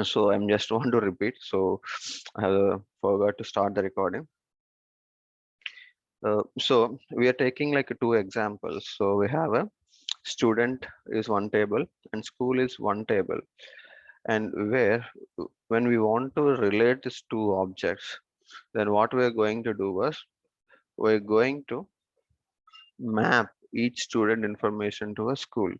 So I'm just want to repeat. So I have forgot to start the recording. So we are taking like two examples. So we have a student is one table and school is one table. And where when we want to relate these two objects, then what we're going to do was we're going to map each student information to a school.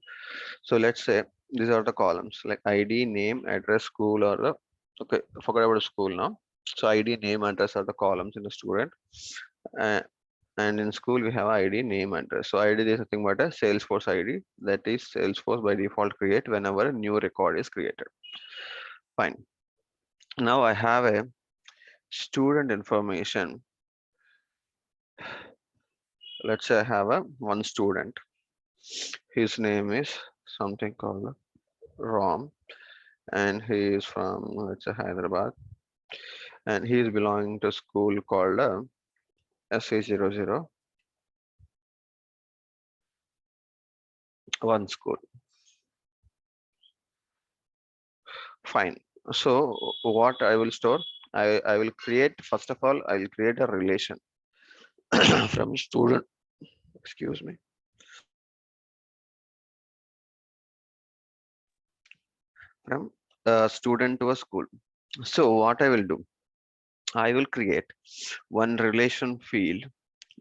So let's say these are the columns like ID, name, address, school, or the okay, forget about the school now. So ID, name, address are the columns in the student. Uh, and in school we have ID, name, address. So ID is nothing but a Salesforce ID that is Salesforce by default create whenever a new record is created. Fine. Now I have a student information. Let's say I have a one student. His name is something called Rom, and he is from let's say Hyderabad, and he is belonging to school called SA00 one school. Fine. So what I will store, I will create first of all I will create a relation from student. Excuse me. From a student to a school. So what I will do, I will create one relation field.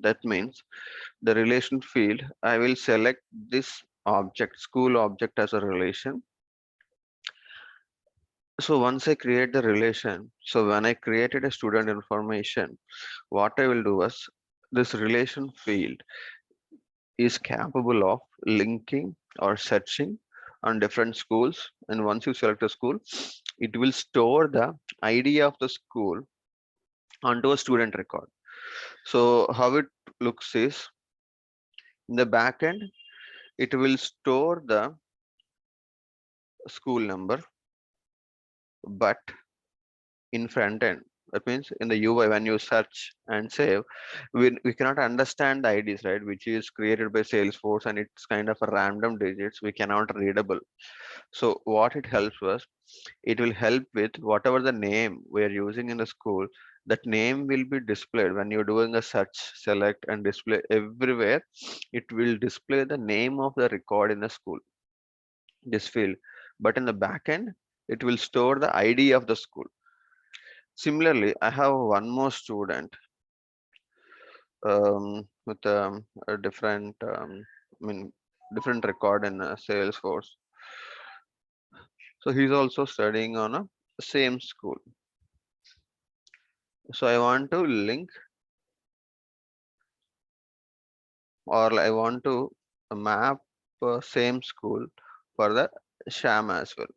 That means the relation field, I will select this object, school object as a relation. So once I create the relation, so when I created a student information, what I will do is this relation field is capable of linking or searching on different schools. And once you select a school, it will store the ID of the school onto a student record. So how it looks is in the back end, it will store the school number, but in front end, that means in the UI when you search and save, we cannot understand the IDs, right, which is created by Salesforce and it's kind of a random digits, we cannot readable. So what it helps us, it will help with whatever the name we are using in the school, that name will be displayed when you're doing a search, select and display everywhere. It will display the name of the record in the school, this field, but in the back end, it will store the ID of the school. Similarly, I have one more student with a different, I mean, different record in Salesforce. So he's also studying on a same school. So I want to link, or I want to map same school for the sham as well.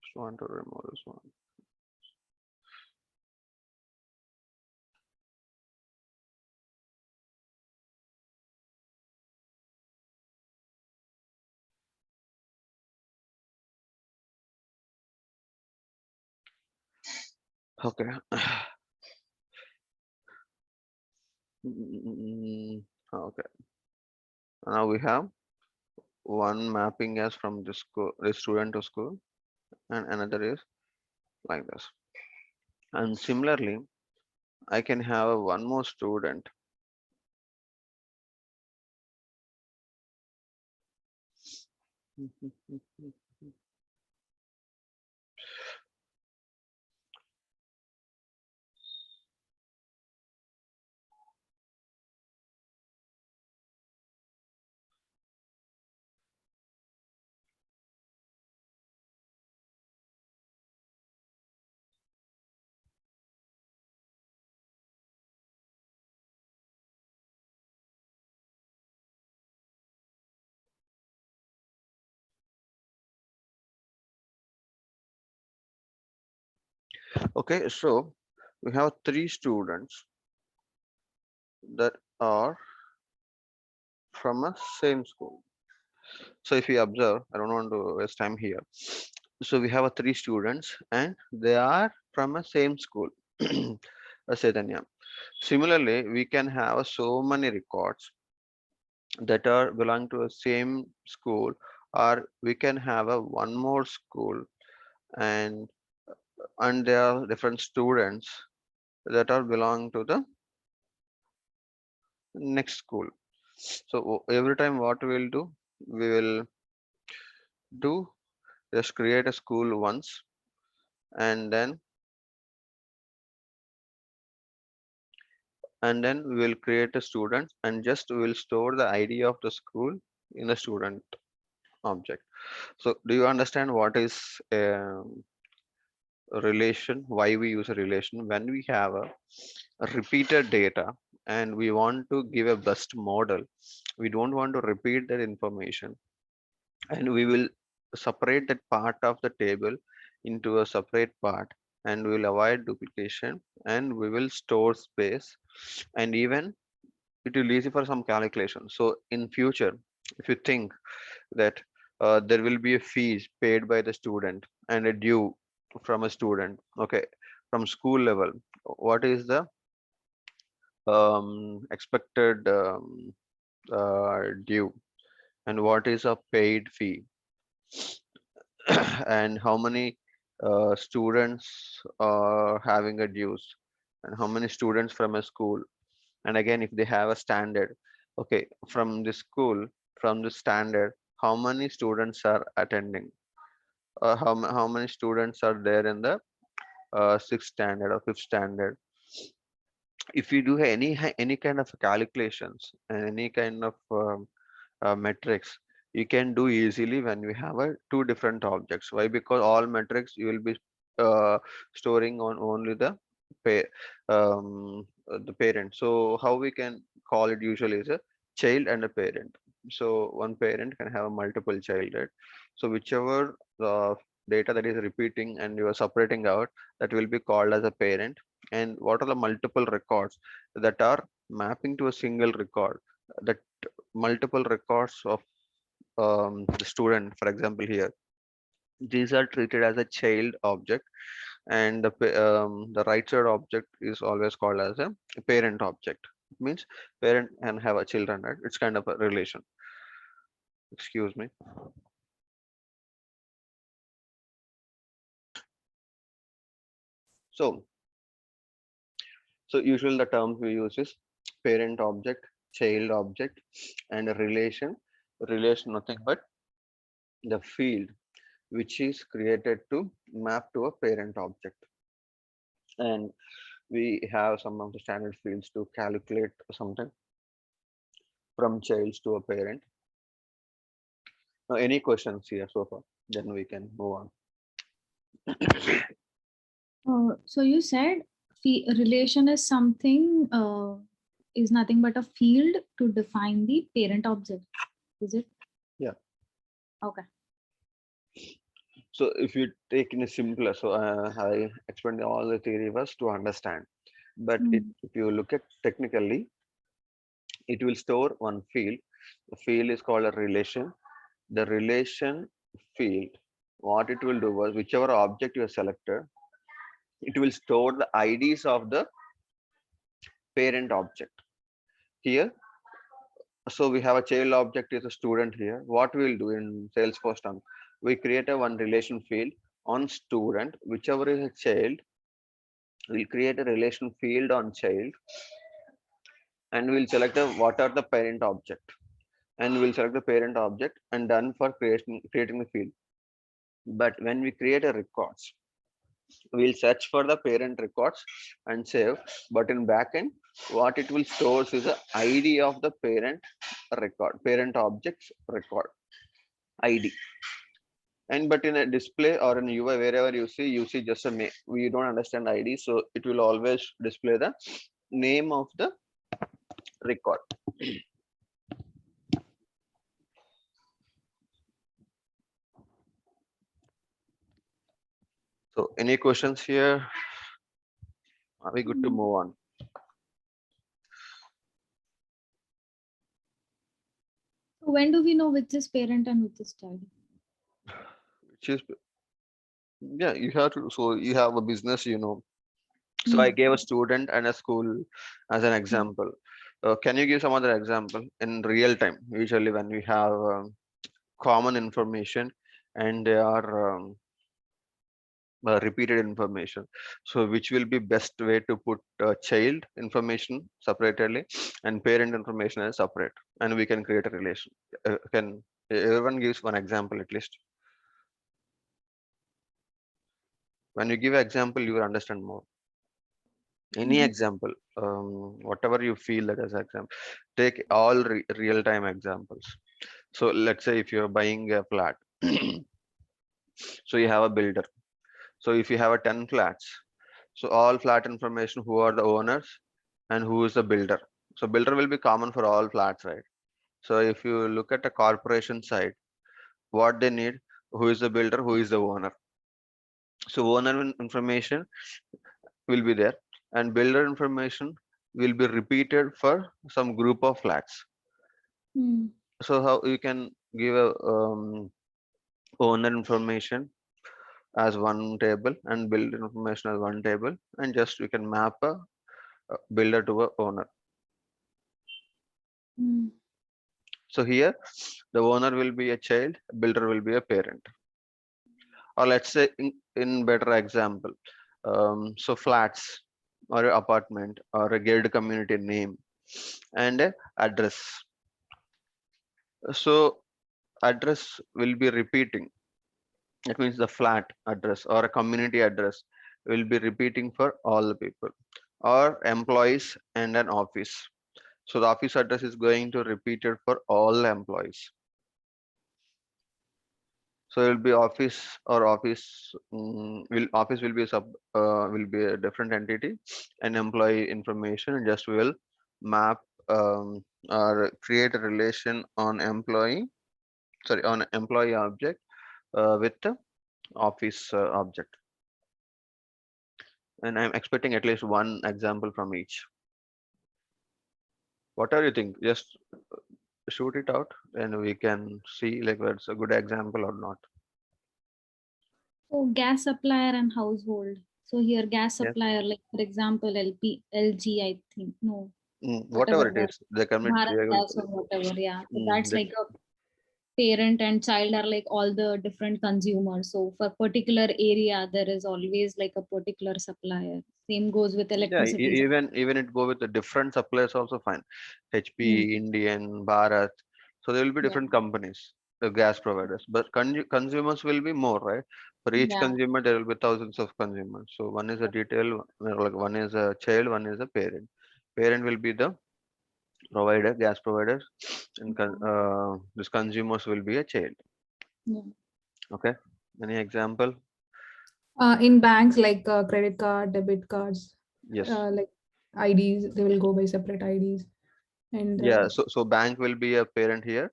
Just want to remove this one. Okay. Okay. Now we have one mapping as from the school, the student to school, and another is like this. And similarly, I can have one more student. Okay, so we have three students that are from a same school. So if you observe, I don't want to waste time here. So we have a three students and they are from a same school. Chaitanya. Similarly, we can have so many records that are belong to a same school, or we can have a one more school, and there are different students that are belong to the next school. So every time what we will do, we will do just create a school once, and then we will create a student, and just we will store the ID of the school in a student object. So do you understand what is a relation, why we use a relation? When we have a repeated data and we want to give a best model, we don't want to repeat that information, and we will separate that part of the table into a separate part, and we will avoid duplication, and we will store space, and even it will easy for some calculation. So in future, if you think that there will be a fees paid by the student and a due from a student, okay, from school level, what is the expected due, and what is a paid fee, and how many students are having a dues, and how many students from a school, and again if they have a standard, okay, from the school, from the standard, how many students are attending, how many students are there in the sixth standard or fifth standard. If you do any kind of calculations and any kind of metrics, you can do easily when we have a two different objects. Why? Because all metrics you will be uh, storing on only the pay the parent. So how we can call it usually is a child and a parent. So one parent can have a multiple child, right? So whichever data that is repeating and you are separating out, that will be called as a parent. And what are the multiple records that are mapping to a single record, that multiple records of the student, for example here, these are treated as a child object, and the right side object is always called as a parent object. It means parent and have a children, right? It's kind of a relation. Excuse me. So so usually the terms we use is parent object, child object, and a relation nothing but the field which is created to map to a parent object. And we have some of the standard fields to calculate something from child to a parent. Now, any questions here so far? Then we can move on. So you said relation is something is nothing but a field to define the parent object. Is it? Yeah. Okay. So if you take in a simpler, so I explained all the theory was to understand. But if you look at technically, it will store one field. The field is called a relation. The relation field, what it will do was whichever object you have selected, it will store the IDs of the parent object here. So we have a child object is a student here. What we will do in Salesforce term, we create a one relation field on student, whichever is a child, we'll create a relation field on child, and we'll select what are the parent object, and we'll select the parent object and done for creating the field. But when we create a records, we'll search for the parent records and save, but in backend what it will stores is the ID of the parent objects record ID. And but in a display or in UI, wherever you see just a name, we don't understand ID, so it will always display the name of the record. So any questions here? Are we good to move on? So when do we know which is parent and which is child? Which is, yeah, you have to, so you have a business, so I gave a student and a school as an example. Can you give some other example in real time? Usually when we have common information and they are repeated information. So which will be best way to put child information separately and parent information as separate, and we can create a relation. Can everyone gives one example at least? When you give example, you will understand more. Any Mhm. example, whatever you feel that as example. Take all real-time examples. So let's say if you're buying a flat, so you have a builder. So if you have a 10 flats, so all flat information, who are the owners and who is the builder. So builder will be common for all flats, right? So if you look at the corporation side, what they need, who is the builder, who is the owner. So owner information will be there, and builder information will be repeated for some group of flats. Mm. So how you can give a owner information as one table and builder information as one table, and just you can map a builder to a owner. Mm. So here the owner will be a child, builder will be a parent. Or let's say in better example, so flats or a apartment or a gated community name and a address. So address will be repeating. That means the flat address or a community address will be repeating for all the people, or employees and an office. So the office address is going to repeat it for all employees. So it will be office or office will office will be a sub will be a different entity, and employee information just will map or create a relation on employee, sorry, on employee object with the office object. And I'm expecting at least one example from each. Whatever you think, just shoot it out and we can see like whether it's a good example or not. So gas supplier and household. So here gas Yes. supplier, like for example, LG, I think. No, Whatever whatever it the is, they commit. Bharat They are going gas or whatever. Yeah. So to, that's like a parent and child are like all the different consumers. So for particular area, there is always like a particular supplier. Same goes with yeah, electricity. even it go with the different suppliers also fine. Mm. HP, Indian, Bharat. So there will be Yeah. different companies, the gas providers, but consumers will be more, right? For each Yeah. consumer, there will be thousands of consumers. So one is a detail, like one is a child, one is a parent. Parent will be the provider, gas provider, and this consumers will be a child. Yeah. Okay. Any example? In banks, like credit card, debit cards, Yes. like IDs, they will go by separate IDs. And Yeah. So bank will be a parent here,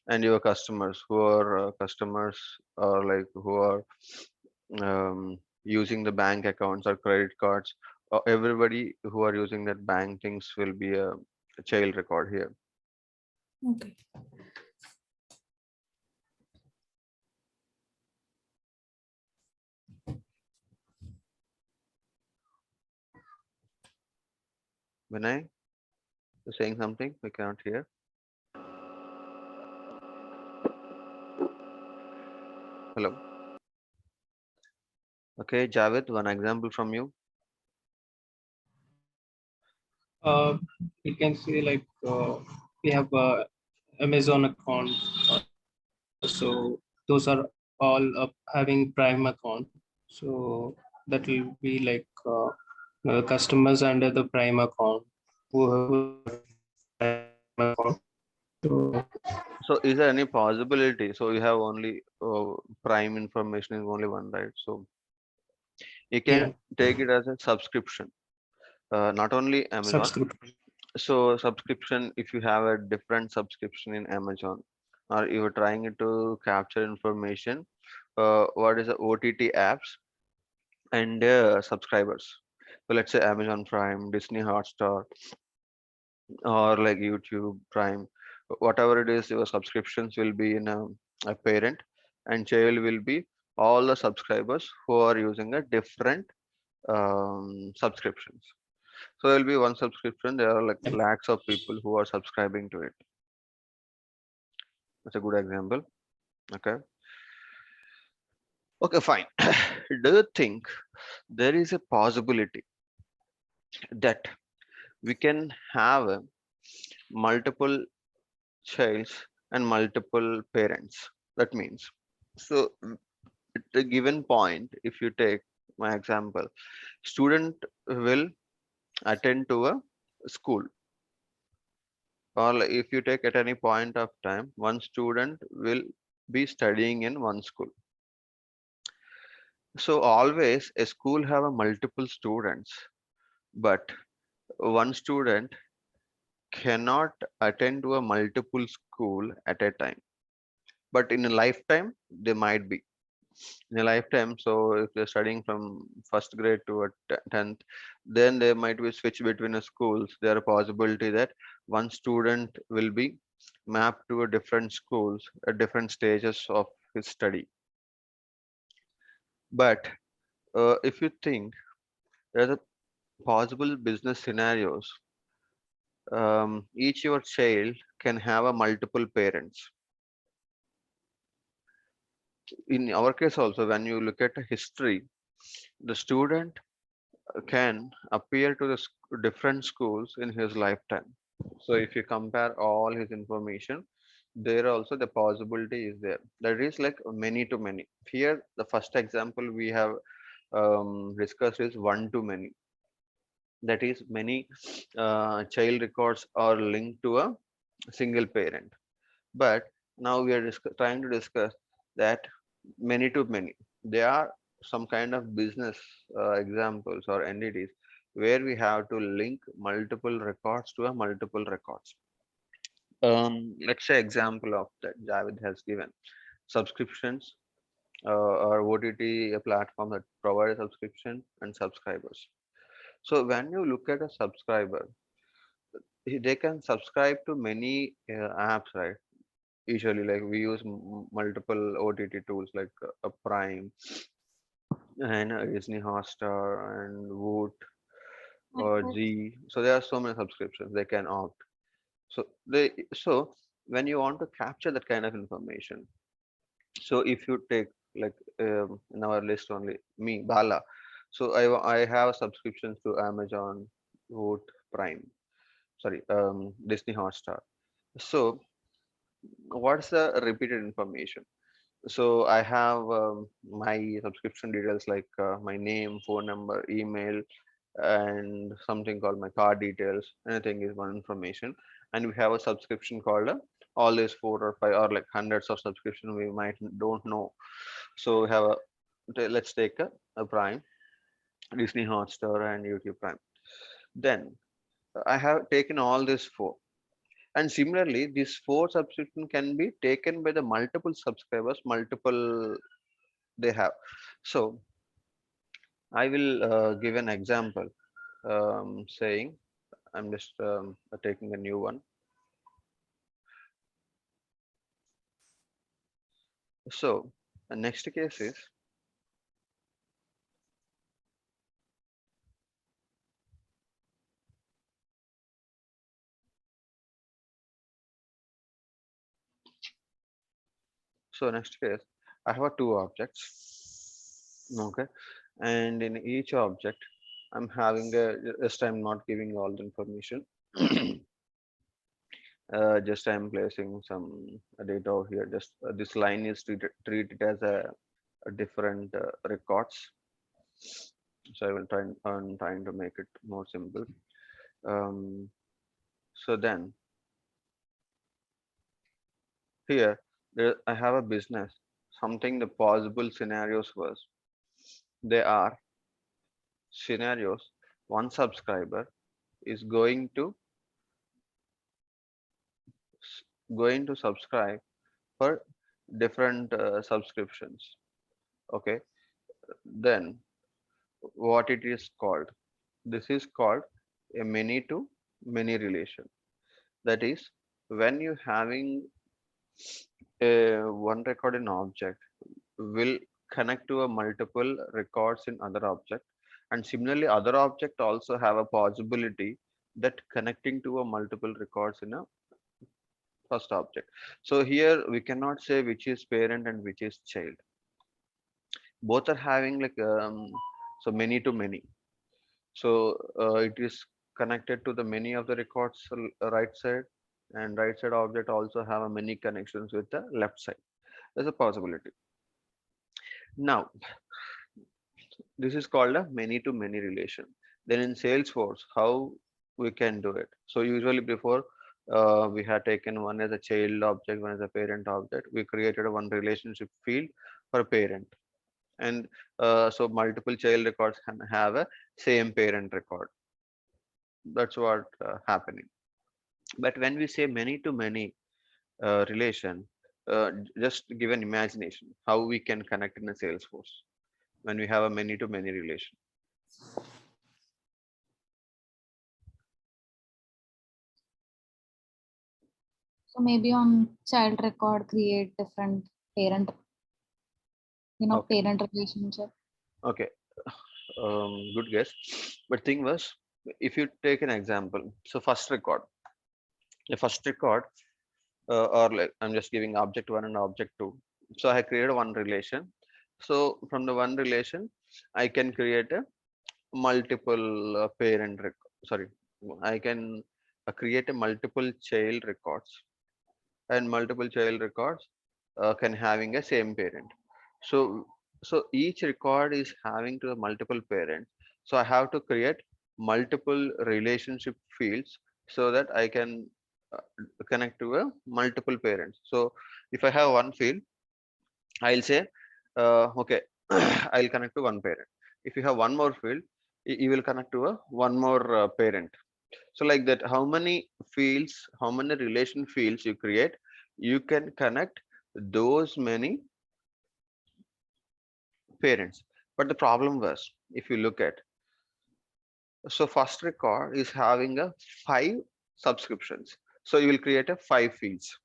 and your customers who are customers or like who are using the bank accounts or credit cards, everybody who are using that bank things will be a child record here. okay. Vinay, you're saying something? We cannot hear. Hello. Okay, Javed, one example from you. uh, we can say like we have a Amazon account, so those are all having Prime account. So that will be like customers under the Prime account who have Prime account. So So is there any possibility? So you have only prime information is only one, right? So you yeah, can take it as a subscription, not only Amazon. subscription. So subscription, if you have a different subscription in Amazon, or you are trying to capture information, what is the OTT apps and subscribers. So let's say Amazon Prime, Disney Hotstar, or like YouTube Prime, whatever it is, your subscriptions will be in a parent, and child will be all the subscribers who are using a different subscriptions. So there will be one subscription. There are like lakhs of people who are subscribing to it. That's a good example. Okay. Okay, fine. Do you think there is a possibility that we can have multiple childs and multiple parents? That means, so at a given point, if you take my example, student will attend to a school, or like if you take at any point of time, one student will be studying in one school. So always a school have a multiple students, but one student cannot attend to a multiple school at a time. But in a lifetime, they might be in a lifetime. So if they're studying from first grade to a 10th, then there might be switch between the schools. There are possibility that one student will be mapped to a different schools at different stages of his study. But if you think there are possible business scenarios, each your child can have a multiple parents. In our case also, when you look at history, the student can appear to the different schools in his lifetime. So if you compare all his information, there also the possibility is there. That is like many to many. Here, the first example we have discussed is one to many. That is many child records are linked to a single parent. But now we are trying to discuss that many to many. There are some kind of business examples or entities where we have to link multiple records to a multiple records. Let's say example of that Javed has given subscriptions or OTT, a platform that provides subscription and subscribers. So when you look at a subscriber, they can subscribe to many apps, right? Usually, like we use multiple OTT tools like Prime and Disney Hotstar and Woot or G. So there are so many subscriptions they can opt. So when you want to capture that kind of information, so if you take like in our list only me Bala, so I have subscriptions to Amazon, Woot, Prime, sorry, Disney Hotstar. So what's the repeated information? So I have my subscription details like my name, phone number, email, and something called my card details. Anything is one information, and we have a subscription called all these four or five or like hundreds of subscription we might don't know. So we have a let's take a Prime, Disney Hotstar, and YouTube Prime. Then I have taken all these four. And similarly, these four subscription can be taken by the multiple subscribers, multiple they have. So I will give an example saying I'm just taking a new one. So the next case is so next case I have two objects. Okay, and in each object I'm having a this time not giving all the information. Just I'm placing some data over here. Just this line is treated as a different records. So I will I'm trying to make it more simple. So then here I have a business. Something the possible scenarios was there are scenarios. One subscriber is going to subscribe for different subscriptions. Okay, then what it is called? This is called a many to many relation. That is when you having a one record in object will connect to a multiple records in other object, And similarly, other object also have a possibility that connecting to a multiple records in a first object. So here we cannot say which is parent and which is child. Both are having like so many to many. So it is connected to the many of the records right side, and right side object also have a many connections with the left side. There's a possibility. Now this is called a many to many relation. Then in Salesforce, how we can do it? So usually before we had taken one as a child object, one as a parent object. We created a one relationship field for parent, and so multiple child records can have a same parent record. That's what happening. But when we say many to many relation, just give an imagination how we can connect in a Salesforce when we have a many to many relation. So maybe on child record, create different parent, Okay. parent relationship. Okay, good guess. But thing was, if you take an example, so first record, the first record, or like I'm just giving object one and object two. So I created one relation. So from the one relation, I can create a multiple parent record. Sorry, I can create a multiple child records, and multiple child records can having a same parent. So so each record is having to a multiple parents. So I have to create multiple relationship fields so that I can uh, connect to a multiple parents. So if I have one field, I'll say okay, I'll connect to one parent. If you have one more field, you will connect to a one more parent. So like that, how many fields, how many relation fields you create, you can connect those many parents. But the problem was, if you look at, so first record is having a 5 subscriptions. So you will create a 5 fields.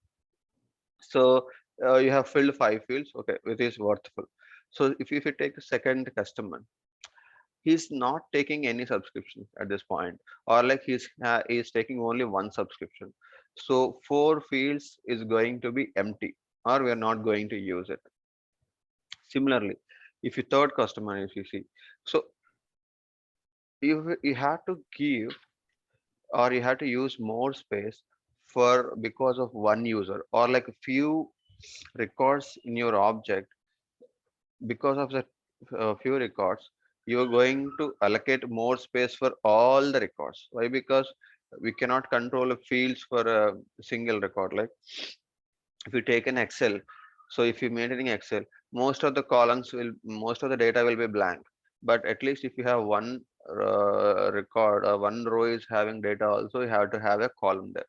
So you have filled 5 fields, okay, which is worthful. So if you take a second customer, he's not taking any subscription at this point, or like he's taking only one subscription. So 4 fields is going to be empty, or we are not going to use it. Similarly, if you third customer, if you see, so you have to give, or you have to use more space for because of one user, or like a few records in your object. Because of the few records, you are going to allocate more space for all the records. Why? Because we cannot control the fields for a single record. Like if you take an Excel, so if you're maintaining Excel, most of the data will be blank. But at least if you have one record, or one row is having data also, you have to have a column there.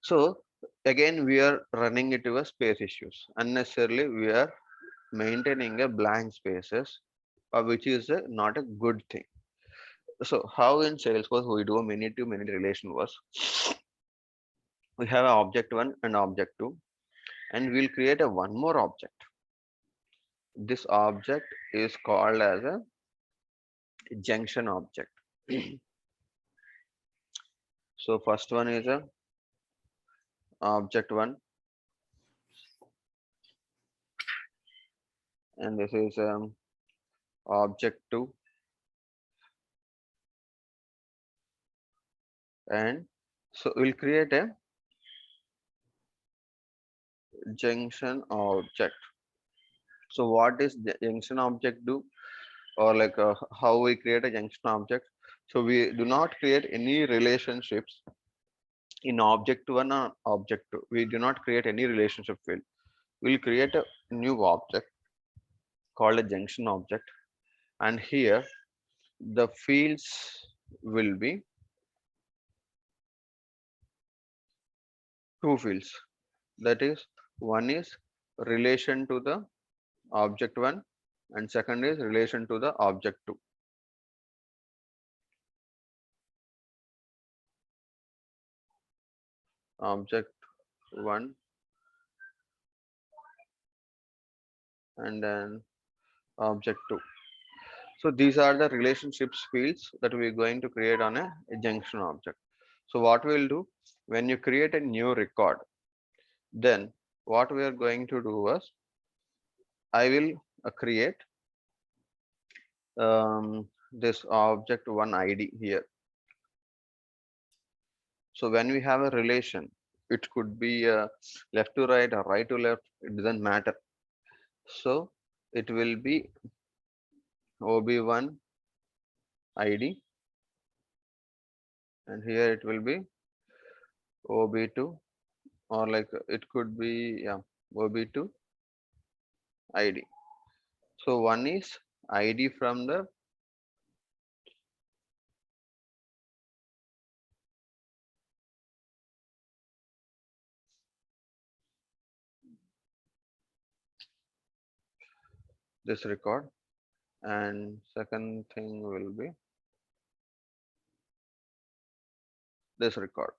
So again, we are running into a space issues. Unnecessarily, we are maintaining a blank spaces, which is not a good thing. So how in Salesforce we do a many to many relation was, we have an object one and object two, and we'll create a one more object. This object is called as a junction object. So first one is a object one, and this is object two, and so we'll create a junction object. So what is the junction object do, or like how we create a junction object? So we do not create any relationships in object one or object two. We do not create any relationship field. We'll create a new object called a junction object, and here the fields will be 2 fields. That is, one is relation to the object one, and second is relation to the object two. Object one, and then object two. So these are the relationships fields that we're going to create on a junction object. So what we'll do when you create a new record, then what we are going to do is I will create this object one ID here. So when we have a relation, it could be left to right or right to left, it doesn't matter. So it will be OB1 ID, and here it will be OB2, or like it could be, yeah, OB2 ID. So one is ID from the this record, and second thing will be this record.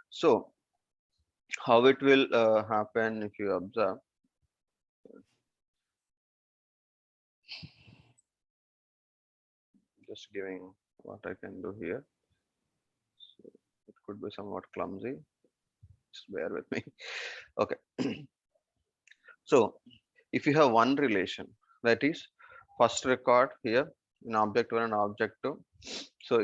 So how it will happen if you observe, just giving what I can do here. So it could be somewhat clumsy, just bear with me. Okay. So if you have one relation, that is first record here in object 1 and object 2,